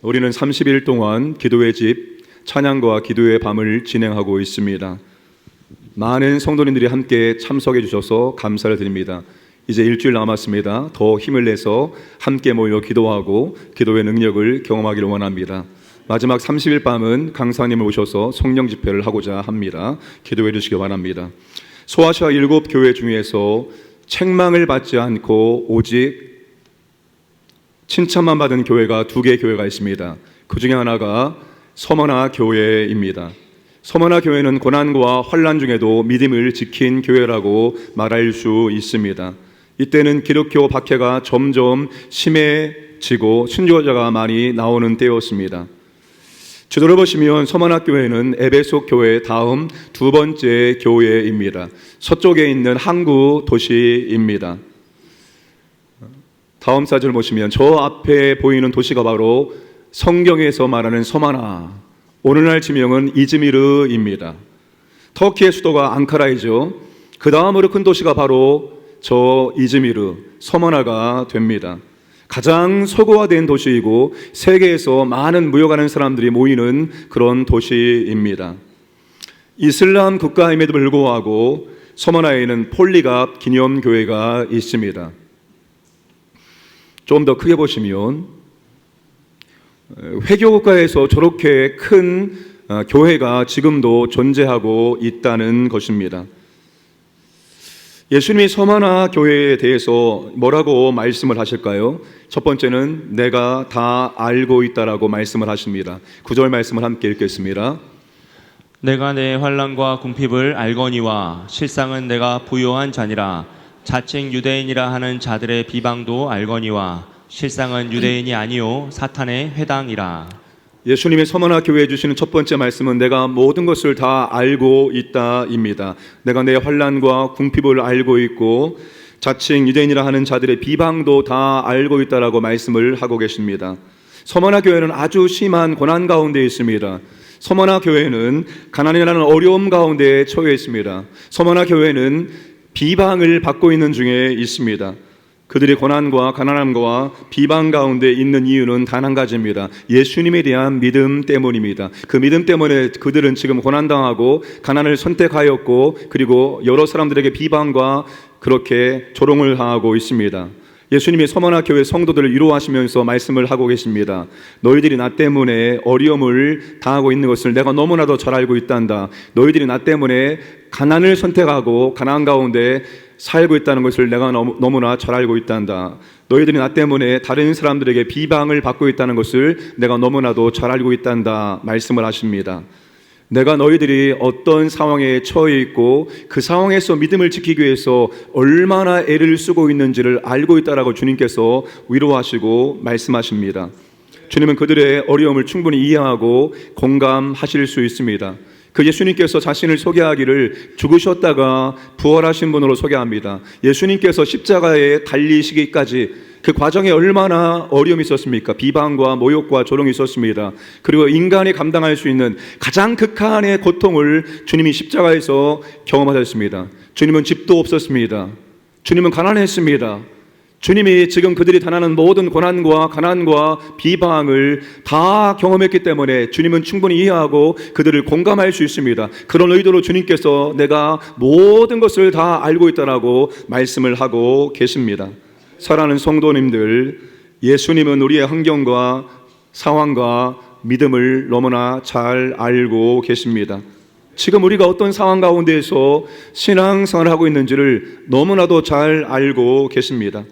우리는 30일 동안 기도의 집, 찬양과 기도의 밤을 진행하고 있습니다. 많은 성도님들이 함께 참석해 주셔서 감사를 드립니다. 이제 일주일 남았습니다. 더 힘을 내서 함께 모여 기도하고 기도의 능력을 경험하기를 원합니다. 마지막 30일 밤은 강사님을 오셔서 성령 집회를 하고자 합니다. 기도해 주시기 바랍니다. 소아시아 7교회 중에서 책망을 받지 않고 오직 칭찬만 받은 교회가 2개 교회가 있습니다. 그 중에 하나가 서머나 교회입니다. 서머나 교회는 고난과 환난 중에도 믿음을 지킨 교회라고 말할 수 있습니다. 이때는 기독교 박해가 점점 심해지고 순교자가 많이 나오는 때였습니다. 지도를 보시면 서머나 교회는 에베소 교회 다음 2번째 교회입니다. 서쪽에 있는 항구 도시입니다. 다음 사진을 보시면 저 앞에 보이는 도시가 바로 성경에서 말하는 서머나, 오늘날 지명은 이즈미르입니다. 터키의 수도가 앙카라이죠. 그 다음으로 큰 도시가 바로 저 이즈미르, 서머나가 됩니다. 가장 서구화된 도시이고 세계에서 많은 무역하는 사람들이 모이는 그런 도시입니다. 이슬람 국가임에도 불구하고 서머나에는 폴리갑 기념교회가 있습니다. 좀 더 크게 보시면 회교국가에서 저렇게 큰 교회가 지금도 존재하고 있다는 것입니다. 예수님이 서머나 교회에 대해서 뭐라고 말씀을 하실까요? 첫 번째는 내가 다 알고 있다라고 말씀을 하십니다. 9절 말씀을 함께 읽겠습니다. 내가 내 환난과 궁핍을 알거니와 실상은 내가 부요한 자니라. 자칭 유대인이라 하는 자들의 비방도 알거니와 실상은 유대인이 아니요 사탄의 회당이라. 예수님이 서머나 교회에 주시는 첫 번째 말씀은 내가 모든 것을 다 알고 있다입니다. 내가 내 환난과 궁핍을 알고 있고 자칭 유대인이라 하는 자들의 비방도 다 알고 있다라고 말씀을 하고 계십니다. 서머나 교회는 아주 심한 고난 가운데 있습니다. 서머나 교회는 가난이라는 어려움 가운데 처해 있습니다. 서머나 교회는 비방을 받고 있는 중에 있습니다. 그들의 고난과 가난함과 비방 가운데 있는 이유는 단 한 가지입니다. 예수님에 대한 믿음 때문입니다. 그 믿음 때문에 그들은 지금 고난당하고 가난을 선택하였고 그리고 여러 사람들에게 비방과 그렇게 조롱을 당하고 있습니다. 예수님이 서머나 교회 성도들을 위로하시면서 말씀을 하고 계십니다. 너희들이 나 때문에 어려움을 당하고 있는 것을 내가 너무나도 잘 알고 있단다. 너희들이 나 때문에 가난을 선택하고 가난 가운데 살고 있다는 것을 내가 너무나 잘 알고 있단다. 너희들이 나 때문에 다른 사람들에게 비방을 받고 있다는 것을 내가 너무나도 잘 알고 있단다 말씀을 하십니다. 내가 너희들이 어떤 상황에 처해 있고 그 상황에서 믿음을 지키기 위해서 얼마나 애를 쓰고 있는지를 알고 있다라고 주님께서 위로하시고 말씀하십니다. 주님은 그들의 어려움을 충분히 이해하고 공감하실 수 있습니다. 그 예수님께서 자신을 소개하기를 죽으셨다가 부활하신 분으로 소개합니다. 예수님께서 십자가에 달리시기까지 그 과정에 얼마나 어려움이 있었습니까? 비방과 모욕과 조롱이 있었습니다. 그리고 인간이 감당할 수 있는 가장 극한의 고통을 주님이 십자가에서 경험하셨습니다. 주님은 집도 없었습니다. 주님은 가난했습니다. 주님이 지금 그들이 당하는 모든 고난과 가난과 비방을 다 경험했기 때문에 주님은 충분히 이해하고 그들을 공감할 수 있습니다. 그런 의도로 주님께서 내가 모든 것을 다 알고 있다라고 말씀을 하고 계십니다. 사랑하는 성도님들, 예수님은 우리의 환경과 상황과 믿음을 너무나 잘 알고 계십니다. 지금 우리가 어떤 상황 가운데에서 신앙생활을 하고 있는지를 너무나도 잘 알고 계십니다.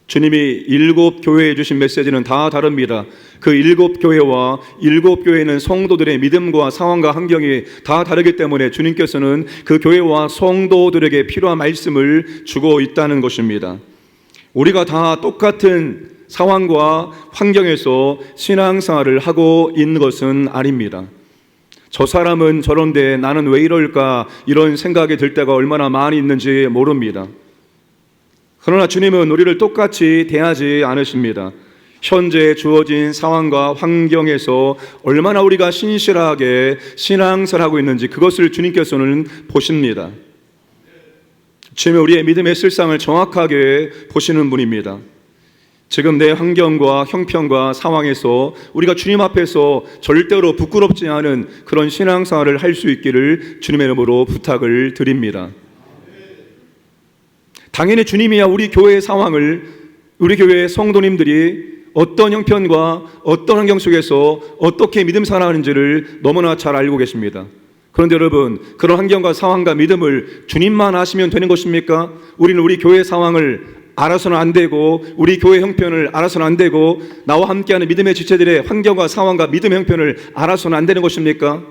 주님이 7교회에 주신 메시지는 다 다릅니다. 그 7교회와 7교회는 성도들의 믿음과 상황과 환경이 다 다르기 때문에 주님께서는 그 교회와 성도들에게 필요한 말씀을 주고 있다는 것입니다. 우리가 다 똑같은 상황과 환경에서 신앙생활을 하고 있는 것은 아닙니다. 저 사람은 저런데 나는 왜 이럴까 이런 생각이 들 때가 얼마나 많이 있는지 모릅니다. 그러나 주님은 우리를 똑같이 대하지 않으십니다. 현재 주어진 상황과 환경에서 얼마나 우리가 신실하게 신앙생활하고 있는지 그것을 주님께서는 보십니다. 주님은 우리의 믿음의 실상을 정확하게 보시는 분입니다. 지금 내 환경과 형편과 상황에서 우리가 주님 앞에서 절대로 부끄럽지 않은 그런 신앙생활을 할 수 있기를 주님의 이름으로 부탁을 드립니다. 당연히 주님이야 우리 교회의 상황을, 우리 교회의 성도님들이 어떤 형편과 어떤 환경 속에서 어떻게 믿음 살아가는지를 너무나 잘 알고 계십니다. 그런데 여러분, 그런 환경과 상황과 믿음을 주님만 아시면 되는 것입니까? 우리는 우리 교회 상황을 알아서는 안 되고, 우리 교회 형편을 알아서는 안 되고, 나와 함께하는 믿음의 지체들의 환경과 상황과 믿음의 형편을 알아서는 안 되는 것입니까?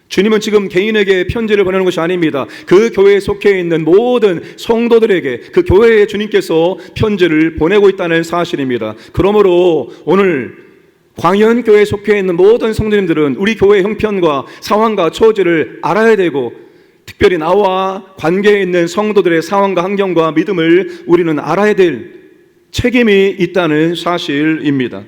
주님은 지금 개인에게 편지를 보내는 것이 아닙니다. 그 교회에 속해 있는 모든 성도들에게 그 교회에 주님께서 편지를 보내고 있다는 사실입니다. 그러므로 오늘 광연교회에 속해 있는 모든 성도님들은 우리 교회의 형편과 상황과 처지를 알아야 되고, 특별히 나와 관계에 있는 성도들의 상황과 환경과 믿음을 우리는 알아야 될 책임이 있다는 사실입니다.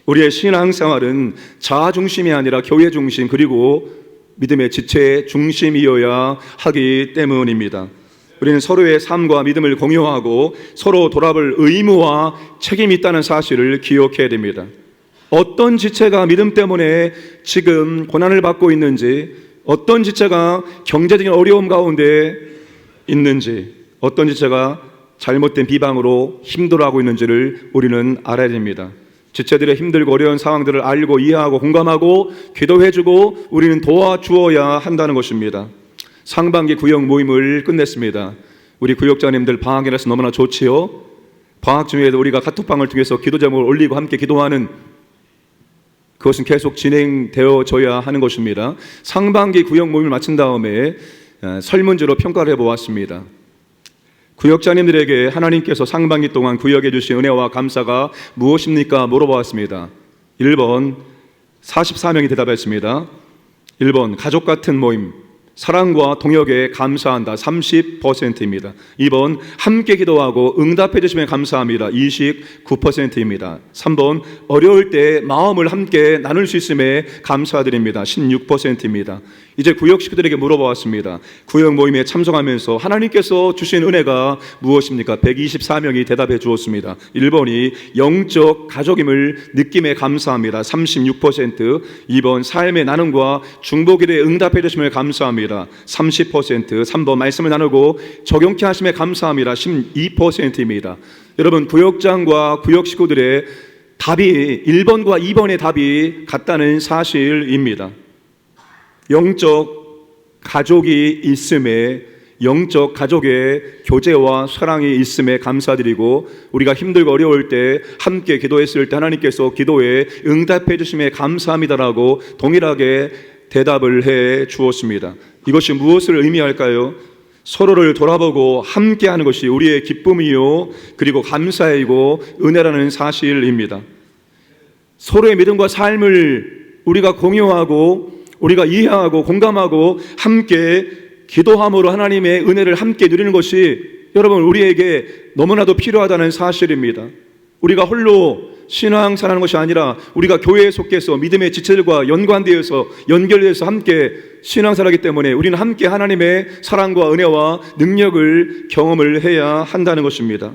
우리의 신앙생활은 자아 중심이 아니라 교회 중심, 그리고 믿음의 지체 중심이어야 하기 때문입니다. 우리는 서로의 삶과 믿음을 공유하고 서로 돌아볼 의무와 책임이 있다는 사실을 기억해야 됩니다. 어떤 지체가 믿음 때문에 지금 고난을 받고 있는지, 어떤 지체가 경제적인 어려움 가운데 있는지, 어떤 지체가 잘못된 비방으로 힘들어하고 있는지를 우리는 알아야 됩니다. 지체들의 힘들고 어려운 상황들을 알고 이해하고 공감하고 기도해주고 우리는 도와주어야 한다는 것입니다. 상반기 구역 모임을 끝냈습니다. 우리 구역장님들 방학이라서 너무나 좋지요. 방학 중에도 우리가 카톡방을 통해서 기도 제목을 올리고 함께 기도하는, 그것은 계속 진행되어져야 하는 것입니다. 상반기 구역 모임을 마친 다음에 설문지로 평가를 해보았습니다. 구역장님들에게 하나님께서 상반기 동안 구역해 주신 은혜와 감사가 무엇입니까? 물어보았습니다. 1번 44명이 대답했습니다. 1번 가족 같은 모임, 사랑과 동역에 감사한다 30%입니다. 2번 함께 기도하고 응답해 주시면 감사합니다 29%입니다. 3번 어려울 때 마음을 함께 나눌 수 있음에 감사드립니다 16%입니다. 이제 구역 식구들에게 물어보았습니다. 구역 모임에 참석하면서 하나님께서 주신 은혜가 무엇입니까? 124명이 대답해 주었습니다. 1번이 영적 가족임을 느낌에 감사합니다 36%, 2번 삶의 나눔과 중보기도에 응답해 주심에 감사합니다 30%, 3번 말씀을 나누고 적용케 하심에 감사합니다 12%입니다. 여러분, 구역장과 구역 식구들의 답이 1번과 2번의 답이 같다는 사실입니다. 영적 가족이 있음에, 영적 가족의 교제와 사랑이 있음에 감사드리고, 우리가 힘들고 어려울 때 함께 기도했을 때 하나님께서 기도에 응답해 주심에 감사합니다라고 동일하게 대답을 해 주었습니다. 이것이 무엇을 의미할까요? 서로를 돌아보고 함께하는 것이 우리의 기쁨이요 그리고 감사이고 은혜라는 사실입니다. 서로의 믿음과 삶을 우리가 공유하고 우리가 이해하고 공감하고 함께 기도함으로 하나님의 은혜를 함께 누리는 것이 여러분 우리에게 너무나도 필요하다는 사실입니다. 우리가 홀로 신앙생활하는 것이 아니라 우리가 교회에 속해서 믿음의 지체들과 연결되어서 함께 신앙생활하기 때문에 우리는 함께 하나님의 사랑과 은혜와 능력을 경험을 해야 한다는 것입니다.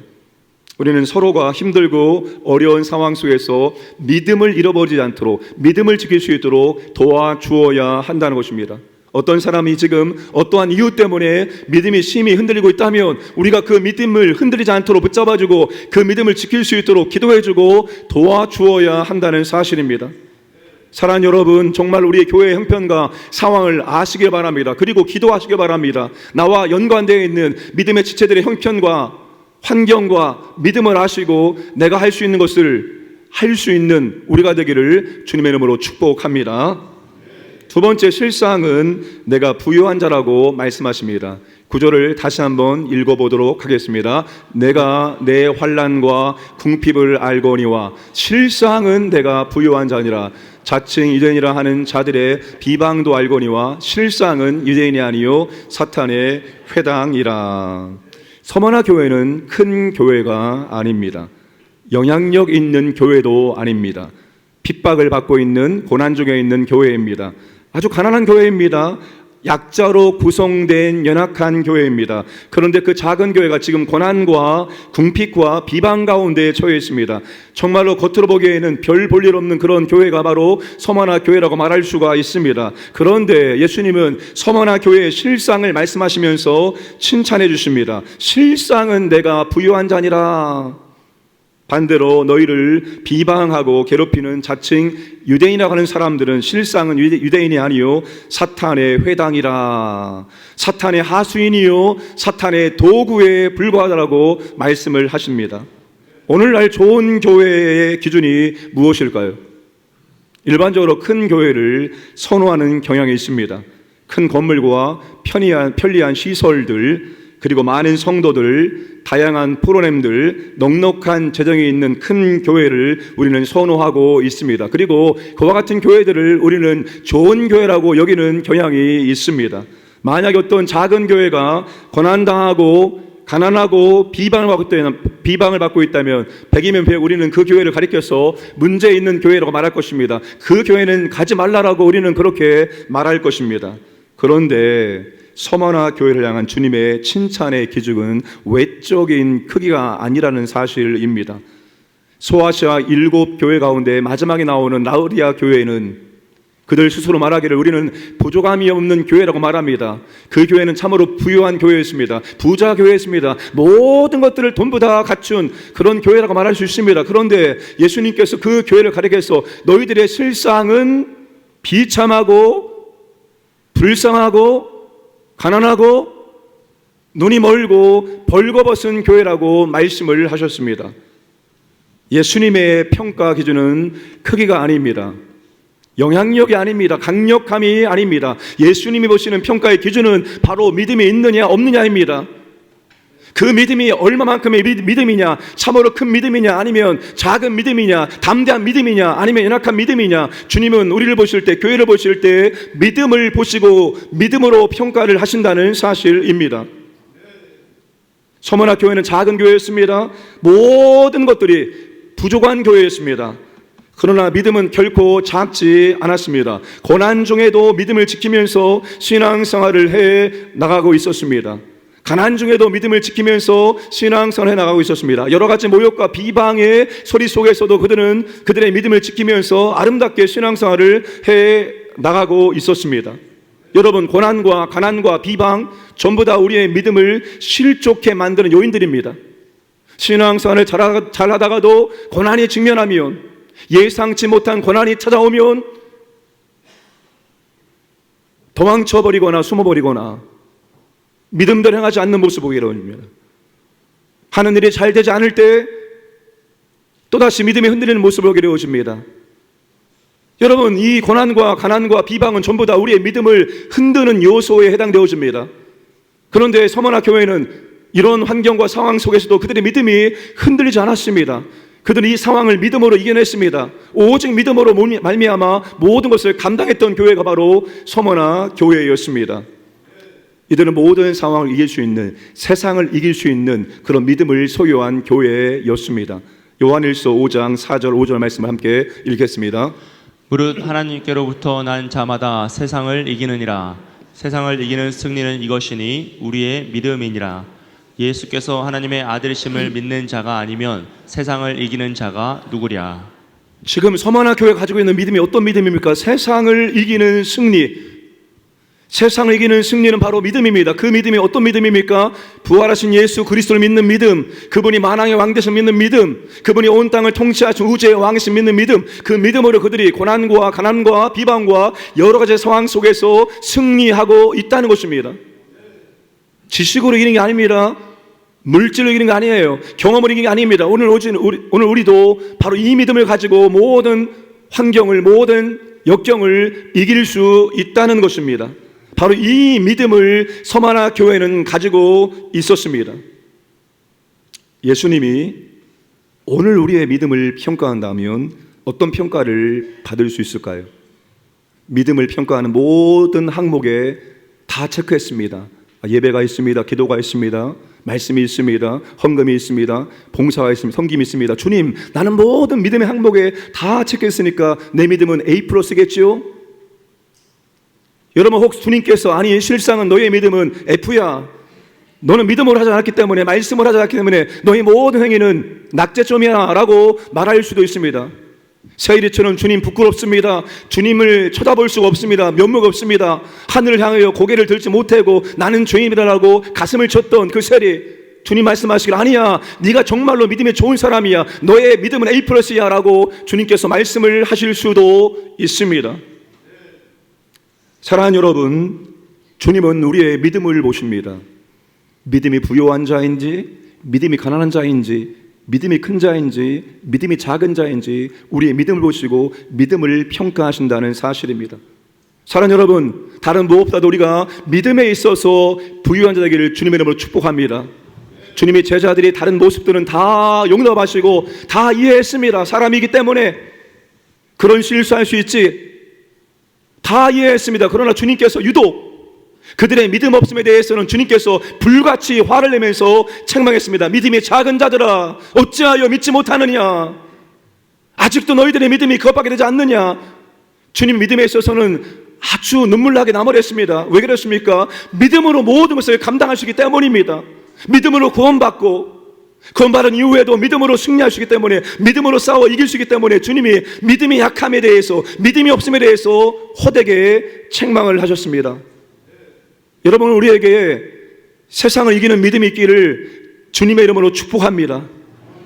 우리는 서로가 힘들고 어려운 상황 속에서 믿음을 잃어버리지 않도록, 믿음을 지킬 수 있도록 도와주어야 한다는 것입니다. 어떤 사람이 지금 어떠한 이유 때문에 믿음이 심히 흔들리고 있다면 우리가 그 믿음을 흔들리지 않도록 붙잡아주고 그 믿음을 지킬 수 있도록 기도해주고 도와주어야 한다는 사실입니다. 사랑하는 여러분, 정말 우리의 교회의 형편과 상황을 아시길 바랍니다. 그리고 기도하시길 바랍니다. 나와 연관되어 있는 믿음의 지체들의 형편과 환경과 믿음을 아시고 내가 할 수 있는 것을 할 수 있는 우리가 되기를 주님의 이름으로 축복합니다. 두 번째 실상은 내가 부유한 자라고 말씀하십니다. 구절을 다시 한번 읽어보도록 하겠습니다. 내가 내 환난과 궁핍을 알거니와 실상은 내가 부유한 자니라. 자칭 유대인이라 하는 자들의 비방도 알거니와 실상은 유대인이 아니요 사탄의 회당이라. 서머나 교회는 큰 교회가 아닙니다. 영향력 있는 교회도 아닙니다. 핍박을 받고 있는 고난 중에 있는 교회입니다. 아주 가난한 교회입니다. 약자로 구성된 연약한 교회입니다. 그런데 그 작은 교회가 지금 고난과 궁핍과 비방 가운데 처해 있습니다. 정말로 겉으로 보기에는 별 볼 일 없는 그런 교회가 바로 서머나 교회라고 말할 수가 있습니다. 그런데 예수님은 서머나 교회의 실상을 말씀하시면서 칭찬해 주십니다. 실상은 내가 부유한 자니라. 반대로 너희를 비방하고 괴롭히는 자칭 유대인이라고 하는 사람들은 실상은 유대인이 아니요 사탄의 회당이라. 사탄의 하수인이요 사탄의 도구에 불과하다라고 말씀을 하십니다. 오늘날 좋은 교회의 기준이 무엇일까요? 일반적으로 큰 교회를 선호하는 경향이 있습니다. 큰 건물과 편리한 시설들, 그리고 많은 성도들, 다양한 프로그램들, 넉넉한 재정이 있는 큰 교회를 우리는 선호하고 있습니다. 그리고 그와 같은 교회들을 우리는 좋은 교회라고 여기는 경향이 있습니다. 만약에 어떤 작은 교회가 고난당하고 가난하고 비방을 받고 있다면 100이면 100 우리는 그 교회를 가리켜서 문제 있는 교회라고 말할 것입니다. 그 교회는 가지 말라라고 우리는 그렇게 말할 것입니다. 그런데 서머나 교회를 향한 주님의 칭찬의 기준은 외적인 크기가 아니라는 사실입니다. 소아시아 7교회 가운데 마지막에 나오는 라우디아 교회는 그들 스스로 말하기를 우리는 부족함이 없는 교회라고 말합니다. 그 교회는 참으로 부유한 교회였습니다. 부자 교회였습니다. 모든 것들을 전부 다 갖춘 그런 교회라고 말할 수 있습니다. 그런데 예수님께서 그 교회를 가리켜서 너희들의 실상은 비참하고 불쌍하고 가난하고 눈이 멀고 벌거벗은 교회라고 말씀을 하셨습니다. 예수님의 평가 기준은 크기가 아닙니다. 영향력이 아닙니다. 강력함이 아닙니다. 예수님이 보시는 평가의 기준은 바로 믿음이 있느냐 없느냐입니다. 그 믿음이 얼마만큼의 믿음이냐, 참으로 큰 믿음이냐, 아니면 작은 믿음이냐, 담대한 믿음이냐, 아니면 연약한 믿음이냐. 주님은 우리를 보실 때, 교회를 보실 때 믿음을 보시고 믿음으로 평가를 하신다는 사실입니다. 서머나 교회는 작은 교회였습니다. 모든 것들이 부족한 교회였습니다. 그러나 믿음은 결코 작지 않았습니다. 고난 중에도 믿음을 지키면서 신앙생활을 해 나가고 있었습니다. 가난 중에도 믿음을 지키면서 신앙생활을 해 나가고 있었습니다. 여러 가지 모욕과 비방의 소리 속에서도 그들은 그들의 믿음을 지키면서 아름답게 신앙생활을 해 나가고 있었습니다. 여러분, 고난과 가난과 비방 전부 다 우리의 믿음을 실족해 만드는 요인들입니다. 신앙생활을 잘하다가도 고난이 직면하면, 예상치 못한 고난이 찾아오면 도망쳐버리거나 숨어버리거나 믿음대로 행하지 않는 모습을 보게 됩니다. 하는 일이 잘 되지 않을 때 또다시 믿음이 흔들리는 모습을 보게 되어집니다. 여러분, 이 고난과 가난과 비방은 전부 다 우리의 믿음을 흔드는 요소에 해당되어집니다. 그런데 서머나 교회는 이런 환경과 상황 속에서도 그들의 믿음이 흔들리지 않았습니다. 그들은 이 상황을 믿음으로 이겨냈습니다. 오직 믿음으로 말미암아 모든 것을 감당했던 교회가 바로 서머나 교회였습니다. 이들은 모든 상황을 이길 수 있는, 세상을 이길 수 있는 그런 믿음을 소유한 교회였습니다. 요한일서 5장 4절 5절 말씀을 함께 읽겠습니다. 무릇 하나님께로부터 난 자마다 세상을 이기느니라. 세상을 이기는 승리는 이것이니 우리의 믿음이니라. 예수께서 하나님의 아들이심을 믿는 자가 아니면 세상을 이기는 자가 누구랴. 지금 서머나 교회가 가지고 있는 믿음이 어떤 믿음입니까? 세상을 이기는 승리. 세상을 이기는 승리는 바로 믿음입니다. 그 믿음이 어떤 믿음입니까? 부활하신 예수 그리스도를 믿는 믿음, 그분이 만왕의 왕 되신 믿는 믿음, 그분이 온 땅을 통치하신 우주의 왕이신 믿는 믿음. 그 믿음으로 그들이 고난과 가난과 비방과 여러 가지 상황 속에서 승리하고 있다는 것입니다. 지식으로 이기는 게 아닙니다. 물질로 이기는 게 아니에요. 경험으로 이기는 게 아닙니다. 오늘 우리도 바로 이 믿음을 가지고 모든 환경을, 모든 역경을 이길 수 있다는 것입니다. 바로 이 믿음을 서머나 교회는 가지고 있었습니다. 예수님이 오늘 우리의 믿음을 평가한다면 어떤 평가를 받을 수 있을까요? 믿음을 평가하는 모든 항목에 다 체크했습니다. 예배가 있습니다. 기도가 있습니다. 말씀이 있습니다. 헌금이 있습니다. 봉사가 있습니다. 섬김이 있습니다. 주님, 나는 모든 믿음의 항목에 다 체크했으니까 내 믿음은 A+겠지요? 여러분 혹시 주님께서 아니 실상은 너의 믿음은 F야, 너는 믿음으로 하지 않았기 때문에, 말씀을 하지 않았기 때문에 너의 모든 행위는 낙제점이야 라고 말할 수도 있습니다. 세일이처럼 주님 부끄럽습니다, 주님을 쳐다볼 수가 없습니다, 면목 없습니다, 하늘을 향하여 고개를 들지 못하고 나는 죄인이라고 가슴을 쳤던 그 세리, 주님 말씀하시길 아니야, 네가 정말로 믿음이 좋은 사람이야, 너의 믿음은 A+야 라고 주님께서 말씀을 하실 수도 있습니다. 사랑하는 여러분, 주님은 우리의 믿음을 보십니다. 믿음이 부요한 자인지, 믿음이 가난한 자인지, 믿음이 큰 자인지, 믿음이 작은 자인지 우리의 믿음을 보시고 믿음을 평가하신다는 사실입니다. 사랑하는 여러분, 다른 무엇보다도 우리가 믿음에 있어서 부유한 자 되기를 주님의 이름으로 축복합니다. 주님의 제자들이 다른 모습들은 다 용납하시고 다 이해했습니다. 사람이기 때문에 그런 실수할 수 있지, 다 이해했습니다. 그러나 주님께서 유독 그들의 믿음 없음에 대해서는 주님께서 불같이 화를 내면서 책망했습니다. 믿음이 작은 자들아, 어찌하여 믿지 못하느냐? 아직도 너희들의 믿음이 그것밖에 되지 않느냐? 주님 믿음에 있어서는 아주 눈물나게 나버렸습니다. 왜 그렇습니까? 믿음으로 모든 것을 감당하시기 때문입니다. 믿음으로 구원받고 구원받은 이후에도 믿음으로 승리하시기 때문에, 믿음으로 싸워 이길 수 있기 때문에 주님이 믿음이 약함에 대해서, 믿음이 없음에 대해서 호되게 책망을 하셨습니다. 여러분, 우리에게 세상을 이기는 믿음이 있기를 주님의 이름으로 축복합니다.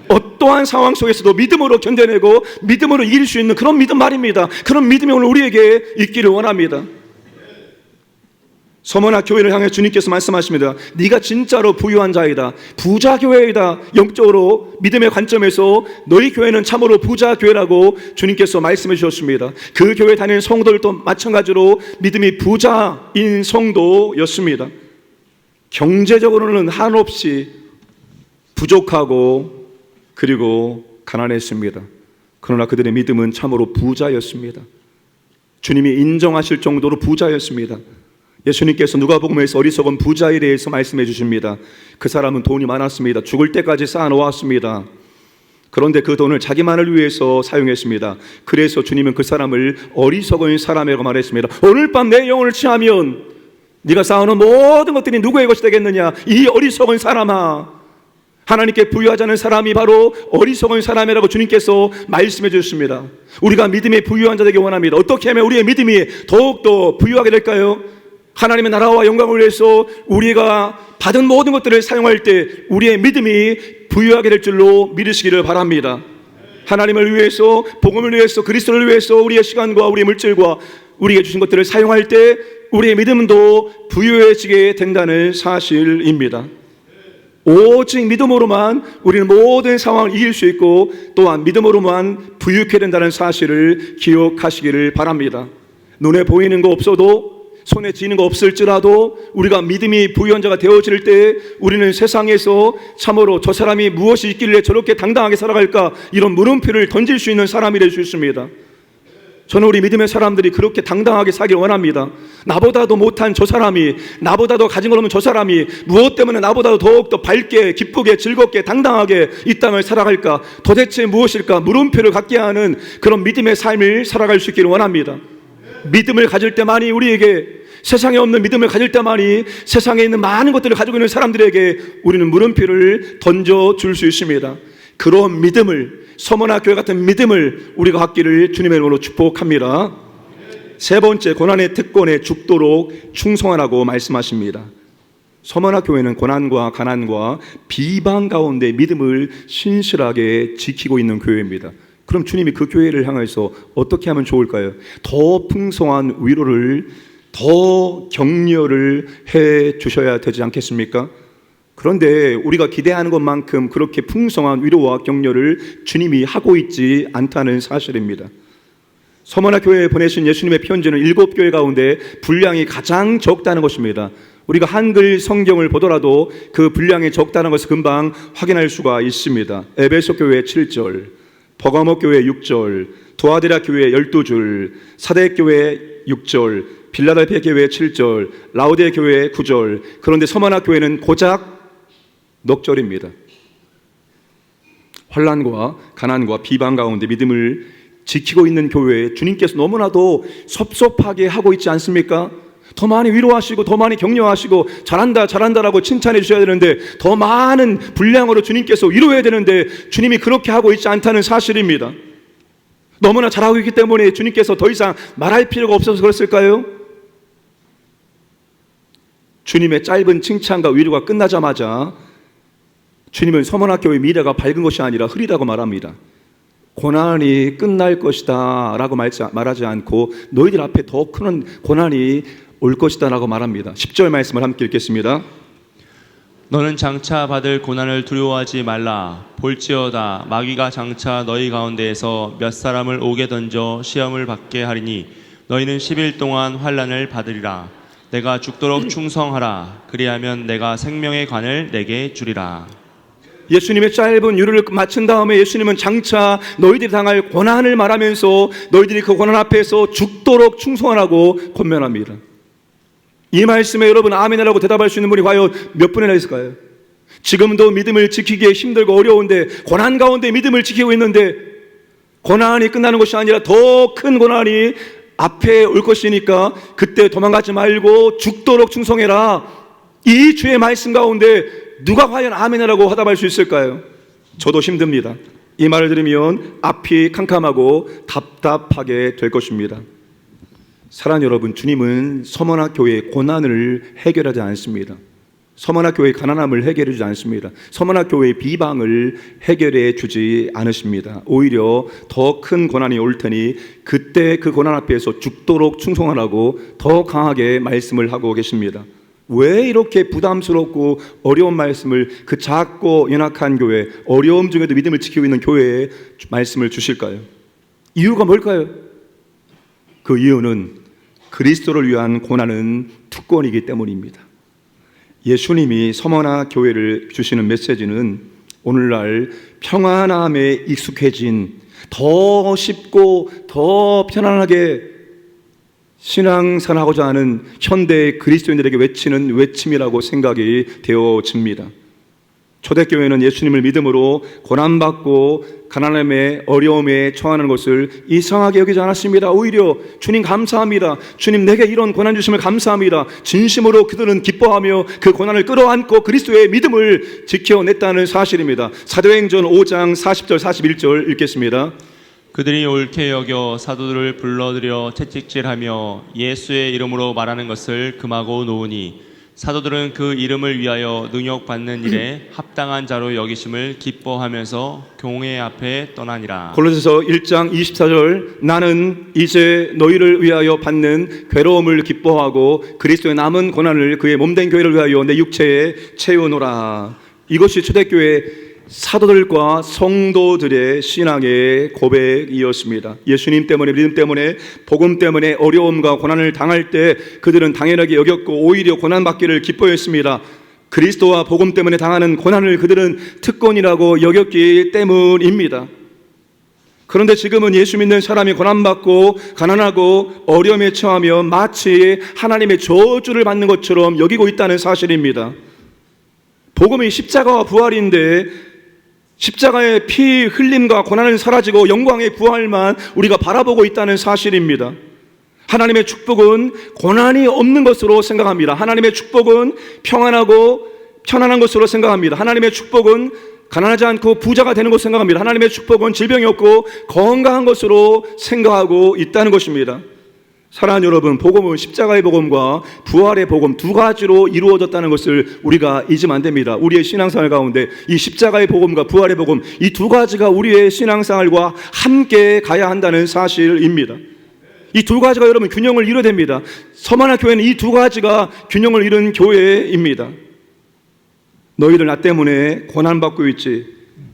어떠한 상황 속에서도 믿음으로 견뎌내고 믿음으로 이길 수 있는 그런 믿음 말입니다. 그런 믿음이 오늘 우리에게 있기를 원합니다. 서머나 교회를 향해 주님께서 말씀하십니다. 네가 진짜로 부유한 자이다, 부자 교회이다. 영적으로 믿음의 관점에서 너희 교회는 참으로 부자 교회라고 주님께서 말씀해 주셨습니다. 그 교회 다니는 성도들도 마찬가지로 믿음이 부자인 성도였습니다. 경제적으로는 한없이 부족하고 그리고 가난했습니다. 그러나 그들의 믿음은 참으로 부자였습니다. 주님이 인정하실 정도로 부자였습니다. 예수님께서 누가복음에서 어리석은 부자에 대해서 말씀해 주십니다. 그 사람은 돈이 많았습니다. 죽을 때까지 쌓아놓았습니다. 그런데 그 돈을 자기만을 위해서 사용했습니다. 그래서 주님은 그 사람을 어리석은 사람이라고 말했습니다. 오늘 밤 내 영혼을 취하면 네가 쌓아놓은 모든 것들이 누구의 것이 되겠느냐? 이 어리석은 사람아. 하나님께 부유하자는 사람이 바로 어리석은 사람이라고 주님께서 말씀해 주셨습니다. 우리가 믿음에 부유한 자 되기 원합니다. 어떻게 하면 우리의 믿음이 더욱더 부유하게 될까요? 하나님의 나라와 영광을 위해서 우리가 받은 모든 것들을 사용할 때 우리의 믿음이 부유하게 될 줄로 믿으시기를 바랍니다. 하나님을 위해서, 복음을 위해서, 그리스도를 위해서 우리의 시간과 우리의 물질과 우리에게 주신 것들을 사용할 때 우리의 믿음도 부유해지게 된다는 사실입니다. 오직 믿음으로만 우리는 모든 상황을 이길 수 있고 또한 믿음으로만 부유케 된다는 사실을 기억하시기를 바랍니다. 눈에 보이는 거 없어도, 손에 쥐는 거 없을지라도 우리가 믿음이 부유한 자가 되어질 때 우리는 세상에서 참으로 저 사람이 무엇이 있길래 저렇게 당당하게 살아갈까, 이런 물음표를 던질 수 있는 사람이 될 수 있습니다. 저는 우리 믿음의 사람들이 그렇게 당당하게 살길 원합니다. 나보다도 못한 저 사람이, 나보다도 가진 걸 없는 저 사람이 무엇 때문에 나보다도 더욱더 밝게, 기쁘게, 즐겁게, 당당하게 이 땅을 살아갈까, 도대체 무엇일까, 물음표를 갖게 하는 그런 믿음의 삶을 살아갈 수 있기를 원합니다. 믿음을 가질 때만이 우리에게, 세상에 없는 믿음을 가질 때만이 세상에 있는 많은 것들을 가지고 있는 사람들에게 우리는 물음표를 던져줄 수 있습니다. 그런 믿음을, 서머나 교회 같은 믿음을 우리가 갖기를 주님의 이름으로 축복합니다. 세 번째, 고난의 특권에 죽도록 충성하라고 말씀하십니다. 서머나 교회는 고난과 가난과 비방 가운데 믿음을 신실하게 지키고 있는 교회입니다. 그럼 주님이 그 교회를 향해서 어떻게 하면 좋을까요? 더 풍성한 위로를, 더 격려를 해 주셔야 되지 않겠습니까? 그런데 우리가 기대하는 것만큼 그렇게 풍성한 위로와 격려를 주님이 하고 있지 않다는 사실입니다. 서머나 교회에 보내신 예수님의 편지는 7교회 가운데 분량이 가장 적다는 것입니다. 우리가 한글 성경을 보더라도 그 분량이 적다는 것을 금방 확인할 수가 있습니다. 에베소 교회 7절, 버가모 교회 6절, 두아디라 교회 12줄, 사대 교회 6절, 빌라델피아 교회 7절, 라오디에 교회 9절. 그런데 서머나 교회는 고작 넉 절입니다. 환난과 가난과 비방 가운데 믿음을 지키고 있는 교회에 주님께서 너무나도 섭섭하게 하고 있지 않습니까? 더 많이 위로하시고 더 많이 격려하시고 잘한다 잘한다라고 칭찬해 주셔야 되는데 더 많은 분량으로 주님께서 위로해야 되는데 주님이 그렇게 하고 있지 않다는 사실입니다. 너무나 잘하고 있기 때문에 주님께서 더 이상 말할 필요가 없어서 그랬을까요? 주님의 짧은 칭찬과 위로가 끝나자마자 주님은 서문학교의 미래가 밝은 것이 아니라 흐리다고 말합니다. 고난이 끝날 것이다 라고 말하지 않고 너희들 앞에 더 큰 고난이 올 것이다 라고 말합니다. 10절 말씀을 함께 읽겠습니다. 너는 장차 받을 고난을 두려워하지 말라. 볼지어다 마귀가 장차 너희 가운데에서 몇 사람을 옥에 던져 시험을 받게 하리니 너희는 10일 동안 환난을 받으리라. 내가 죽도록 충성하라. 그리하면 내가 생명의 관을 내게 주리라. 예수님의 짧은 유를 마친 다음에 예수님은 장차 너희들이 당할 고난을 말하면서 너희들이 그 고난 앞에서 죽도록 충성하라고 권면합니다. 이 말씀에 여러분 아멘이라고 대답할 수 있는 분이 과연 몇 분이나 있을까요? 지금도 믿음을 지키기에 힘들고 어려운데 고난 가운데 믿음을 지키고 있는데 고난이 끝나는 것이 아니라 더 큰 고난이 앞에 올 것이니까 그때 도망가지 말고 죽도록 충성해라. 이 주의 말씀 가운데 누가 과연 아멘이라고 화답할 수 있을까요? 저도 힘듭니다. 이 말을 들으면 앞이 캄캄하고 답답하게 될 것입니다. 사랑하는 여러분, 주님은 서머나 교회의 고난을 해결하지 않습니다. 서머나 교회의 가난함을 해결해 주지 않습니다. 서머나 교회의 비방을 해결해 주지 않으십니다. 오히려 더 큰 고난이 올 테니 그때 그 고난 앞에서 죽도록 충성하라고 더 강하게 말씀을 하고 계십니다. 왜 이렇게 부담스럽고 어려운 말씀을 그 작고 연약한 교회, 어려움 중에도 믿음을 지키고 있는 교회에 말씀을 주실까요? 이유가 뭘까요? 그 이유는 그리스도를 위한 고난은 특권이기 때문입니다. 예수님이 서머나 교회를 주시는 메시지는 오늘날 평안함에 익숙해진 더 쉽고 더 편안하게 신앙생활하고자 하는 현대 그리스도인들에게 외치는 외침이라고 생각이 되어집니다. 초대교회는 예수님을 믿음으로 고난받고 가난함에 어려움에 처하는 것을 이상하게 여기지 않았습니다. 오히려 주님 감사합니다. 주님 내게 이런 고난 주심을 감사합니다. 진심으로 그들은 기뻐하며 그 고난을 끌어안고 그리스도의 믿음을 지켜냈다는 사실입니다. 사도행전 5장 40절 41절 읽겠습니다. 그들이 옳게 여겨 사도들을 불러들여 채찍질하며 예수의 이름으로 말하는 것을 금하고 놓으니 사도들은 그 이름을 위하여 능욕받는 일에 합당한 자로 여기심을 기뻐하면서 공회 앞에 떠나니라. 골로새서 1장 24절 나는 이제 너희를 위하여 받는 괴로움을 기뻐하고 그리스도의 남은 고난을 그의 몸된 교회를 위하여 내 육체에 채우노라. 이것이 초대교회 사도들과 성도들의 신앙의 고백이었습니다. 예수님 때문에 믿음 때문에 복음 때문에 어려움과 고난을 당할 때 그들은 당연하게 여겼고 오히려 고난받기를 기뻐했습니다. 그리스도와 복음 때문에 당하는 고난을 그들은 특권이라고 여겼기 때문입니다. 그런데 지금은 예수 믿는 사람이 고난받고 가난하고 어려움에 처하며 마치 하나님의 저주를 받는 것처럼 여기고 있다는 사실입니다. 복음이 십자가와 부활인데 십자가의 피 흘림과 고난은 사라지고 영광의 부활만 우리가 바라보고 있다는 사실입니다. 하나님의 축복은 고난이 없는 것으로 생각합니다. 하나님의 축복은 평안하고 편안한 것으로 생각합니다. 하나님의 축복은 가난하지 않고 부자가 되는 것으로 생각합니다. 하나님의 축복은 질병이 없고 건강한 것으로 생각하고 있다는 것입니다. 사랑하는 여러분, 복음은 십자가의 복음과 부활의 복음 두 가지로 이루어졌다는 것을 우리가 잊으면 안 됩니다. 우리의 신앙생활 가운데 이 십자가의 복음과 부활의 복음 이 두 가지가 우리의 신앙생활과 함께 가야 한다는 사실입니다. 이 두 가지가 여러분 균형을 이뤄야 됩니다. 서머나 교회는 이 두 가지가 균형을 이룬 교회입니다. 너희들 나 때문에 고난받고 있지.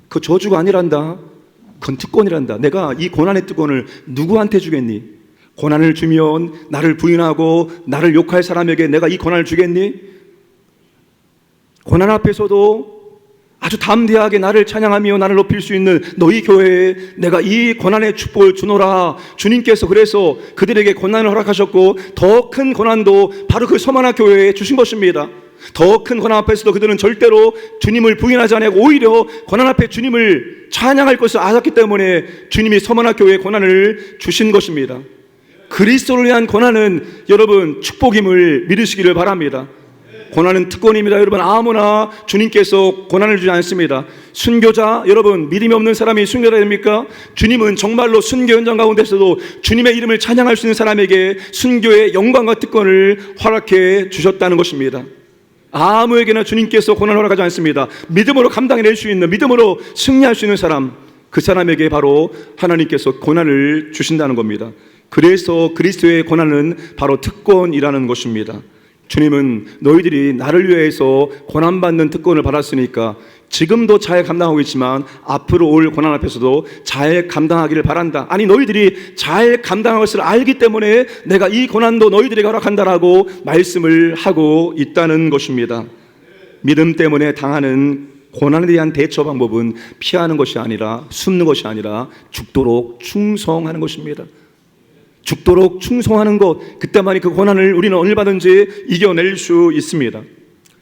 그 저주가 아니란다. 그건 특권이란다. 내가 이 고난의 특권을 누구한테 주겠니? 고난을 주면 나를 부인하고 나를 욕할 사람에게 내가 이 고난을 주겠니? 고난 앞에서도 아주 담대하게 나를 찬양하며 나를 높일 수 있는 너희 교회에 내가 이 고난의 축복을 주노라. 주님께서 그래서 그들에게 고난을 허락하셨고 더 큰 고난도 바로 그 서머나 교회에 주신 것입니다. 더 큰 고난 앞에서도 그들은 절대로 주님을 부인하지 않고 오히려 고난 앞에 주님을 찬양할 것을 아셨기 때문에 주님이 서머나 교회에 고난을 주신 것입니다. 그리스도를 위한 고난은 여러분 축복임을 믿으시기를 바랍니다. 고난은 특권입니다. 여러분, 아무나 주님께서 고난을 주지 않습니다. 순교자, 여러분, 믿음이 없는 사람이 순교자 됩니까? 주님은 정말로 순교 현장 가운데서도 주님의 이름을 찬양할 수 있는 사람에게 순교의 영광과 특권을 허락해 주셨다는 것입니다. 아무에게나 주님께서 고난을 허락하지 않습니다. 믿음으로 감당해낼 수 있는, 믿음으로 승리할 수 있는 사람, 그 사람에게 바로 하나님께서 고난을 주신다는 겁니다. 그래서 그리스도의 고난은 바로 특권이라는 것입니다. 주님은 너희들이 나를 위해서 고난받는 특권을 받았으니까 지금도 잘 감당하고 있지만 앞으로 올 고난 앞에서도 잘 감당하기를 바란다. 아니, 너희들이 잘 감당할 것을 알기 때문에 내가 이 고난도 너희들에게 허락한다라고 말씀을 하고 있다는 것입니다. 믿음 때문에 당하는 고난에 대한 대처 방법은 피하는 것이 아니라, 숨는 것이 아니라 죽도록 충성하는 것입니다. 죽도록 충성하는 것, 그때만이 그 고난을 우리는 얼마든지 이겨낼 수 있습니다.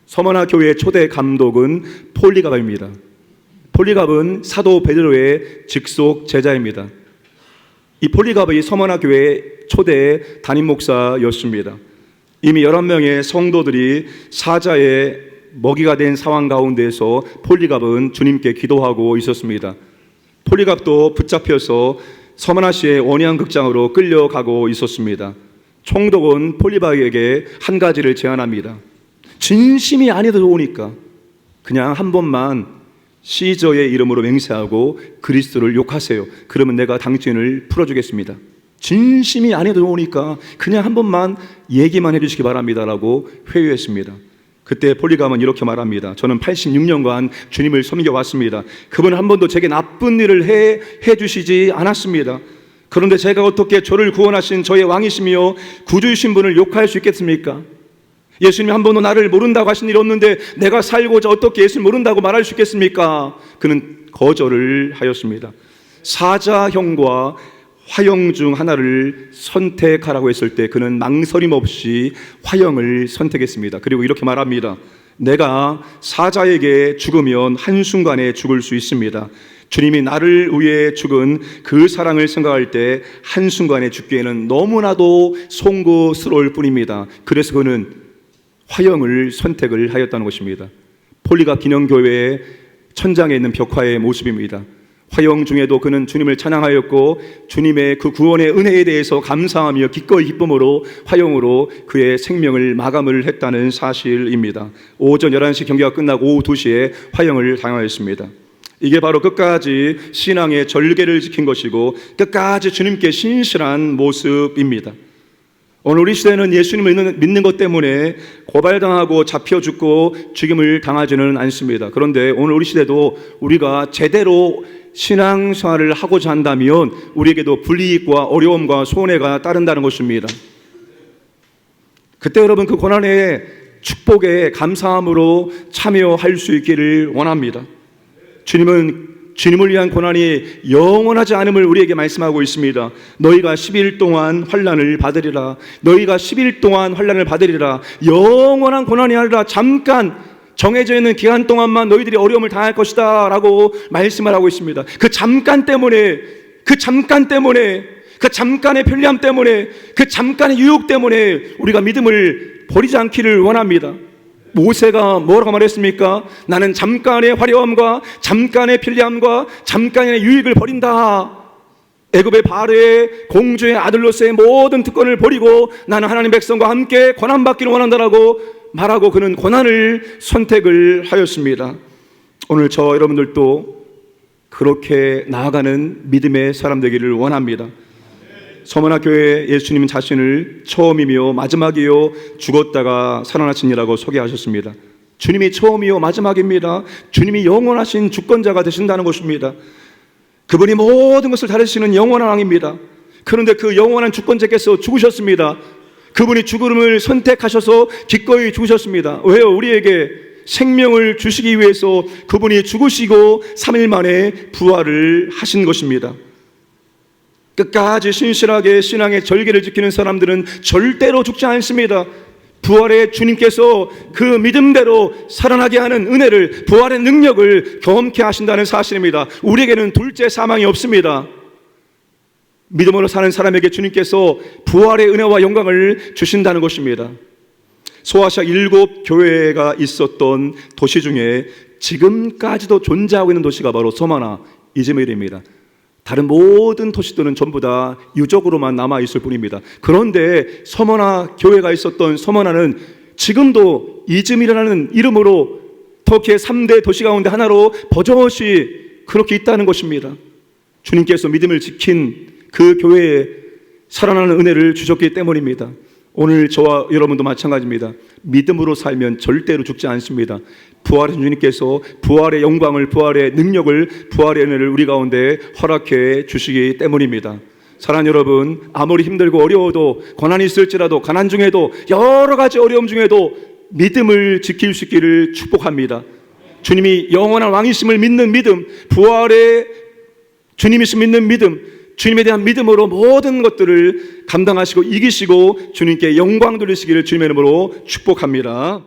서머나 교회의 초대 감독은 폴리갑입니다. 폴리갑은 사도 베드로의 직속 제자입니다. 이 폴리갑이 서머나 교회의 초대 담임 목사였습니다. 이미 11명의 성도들이 사자의 먹이가 된 상황 가운데서 폴리갑은 주님께 기도하고 있었습니다. 폴리갑도 붙잡혀서 서머나시의 원양극장으로 끌려가고 있었습니다. 총독은 폴리갑에게 한 가지를 제안합니다. 진심이 아니어도 좋으니까 그냥 한 번만 시저의 이름으로 맹세하고 그리스도를 욕하세요. 그러면 내가 당신을 풀어주겠습니다. 진심이 아니어도 좋으니까 그냥 한 번만 얘기만 해주시기 바랍니다 라고 회유했습니다. 그때 폴리갑은 이렇게 말합니다. 저는 86년간 주님을 섬겨왔습니다. 그분은 한 번도 제게 나쁜 일을 해주시지 않았습니다. 그런데 제가 어떻게 저를 구원하신 저의 왕이시며 구주이신 분을 욕할 수 있겠습니까? 예수님이 한 번도 나를 모른다고 하신 일이 없는데 내가 살고자 어떻게 예수님 모른다고 말할 수 있겠습니까? 그는 거절을 하였습니다. 사자형과 화형 중 하나를 선택하라고 했을 때 그는 망설임 없이 화형을 선택했습니다. 그리고 이렇게 말합니다. 내가 사자에게 죽으면 한순간에 죽을 수 있습니다. 주님이 나를 위해 죽은 그 사랑을 생각할 때 한순간에 죽기에는 너무나도 송구스러울 뿐입니다. 그래서 그는 화형을 선택을 하였다는 것입니다. 폴리갑 기념교회의 천장에 있는 벽화의 모습입니다. 화형 중에도 그는 주님을 찬양하였고 주님의 그 구원의 은혜에 대해서 감사하며 기꺼이 기쁨으로 화형으로 그의 생명을 마감을 했다는 사실입니다. 오전 11시 경기가 끝나고 오후 2시에 화형을 당하였습니다. 이게 바로 끝까지 신앙의 절개를 지킨 것이고 끝까지 주님께 신실한 모습입니다. 오늘 우리 시대는 예수님을 믿는 것 때문에 고발당하고 잡혀 죽고 죽임을 당하지는 않습니다. 그런데 오늘 우리 시대도 우리가 제대로 신앙생활을 하고자 한다면 우리에게도 불이익과 어려움과 손해가 따른다는 것입니다. 그때 여러분 그 고난의 축복에 감사함으로 참여할 수 있기를 원합니다. 주님은 주님을 위한 고난이 영원하지 않음을 우리에게 말씀하고 있습니다. 너희가 10일 동안 환난을 받으리라. 너희가 10일 동안 환난을 받으리라. 영원한 고난이 아니라 잠깐 정해져 있는 기간 동안만 너희들이 어려움을 당할 것이다 라고 말씀을 하고 있습니다. 그 잠깐 때문에 그 잠깐의 편리함 때문에 그 잠깐의 유혹 때문에 우리가 믿음을 버리지 않기를 원합니다. 모세가 뭐라고 말했습니까? 나는 잠깐의 화려함과 잠깐의 편리함과 잠깐의 유익을 버린다. 애굽의 바로의 공주의 아들로서의 모든 특권을 버리고 나는 하나님 백성과 함께 고난받기를 원한다라고 말하고 그는 고난을 선택을 하였습니다. 오늘 저 여러분들도 그렇게 나아가는 믿음의 사람 되기를 원합니다. 서머나 교회 예수님은 자신을 처음이며 마지막이요 죽었다가 살아나시니라고 소개하셨습니다. 주님이 처음이요 마지막입니다. 주님이 영원하신 주권자가 되신다는 것입니다. 그분이 모든 것을 다루시는 영원한 왕입니다. 그런데 그 영원한 주권자께서 죽으셨습니다. 그분이 죽음을 선택하셔서 기꺼이 죽으셨습니다. 왜요? 우리에게 생명을 주시기 위해서 그분이 죽으시고 3일 만에 부활을 하신 것입니다. 끝까지 신실하게 신앙의 절개를 지키는 사람들은 절대로 죽지 않습니다. 부활의 주님께서 그 믿음대로 살아나게 하는 은혜를, 부활의 능력을 경험케 하신다는 사실입니다. 우리에게는 둘째 사망이 없습니다. 믿음으로 사는 사람에게 주님께서 부활의 은혜와 영광을 주신다는 것입니다. 소아시아 7교회가 있었던 도시 중에 지금까지도 존재하고 있는 도시가 바로 서머나 이즈밀입니다. 다른 모든 도시들은 전부 다 유적으로만 남아있을 뿐입니다. 그런데 서머나 교회가 있었던 서머나는 지금도 이즈밀이라는 이름으로 터키의 3대 도시 가운데 하나로 버젓이 그렇게 있다는 것입니다. 주님께서 믿음을 지킨 그 교회에 살아나는 은혜를 주셨기 때문입니다. 오늘 저와 여러분도 마찬가지입니다. 믿음으로 살면 절대로 죽지 않습니다. 부활하신 주님께서 부활의 영광을, 부활의 능력을, 부활의 은혜를 우리 가운데 허락해 주시기 때문입니다. 사랑하는 여러분, 아무리 힘들고 어려워도, 고난이 있을지라도, 가난 중에도, 여러 가지 어려움 중에도 믿음을 지킬 수 있기를 축복합니다. 주님이 영원한 왕이심을 믿는 믿음, 부활의 주님이심 믿는 믿음, 주님에 대한 믿음으로 모든 것들을 감당하시고 이기시고 주님께 영광 돌리시기를 주님의 이름으로 축복합니다.